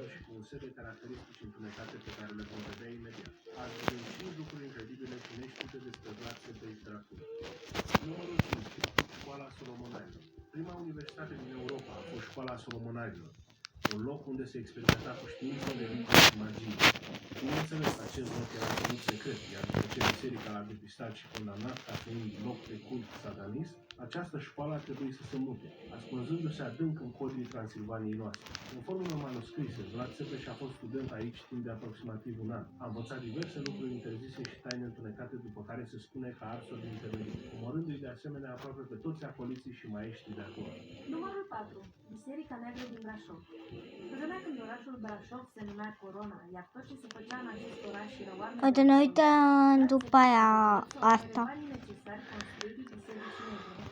albastru și cu un set de caracteristici întunecate pe care le vom vedea imediat. Azi vedem 5 lucruri incredibile și neștiute despre Vlad Țepe și Dracula. Numărul 5. Școala Solomonailor. Prima universitate din Europa a fost Școala Solomonailor, un loc unde se experimenta cu științele, limba și magie. Bineînțeles, acest loc era ținut secret, iar după ce biserica l-a depistat și condamnat ca fiind loc de cult satanist, această școală a trebuit să se mute, ascunzându-se adânc în colii Transilvaniei noastre. Conform unor manuscrise, Vlad Țepeș a fost student aici timp de aproximativ un an. A învățat diverse lucruri interzise și taine întunecate, după care se spune că a ars-o din temelie, omorându-i de asemenea aproape pe toți acoliții și maieștii de acolo. Numărul 4. Biserica Neagră din Brașov. Pe vremea când orașul Brașov se numea Corona, iar tot ce se făcea în acest oraș era oameni... Uite, ne uităm după aia asta. Banii necesari construirii Bisericii Negre.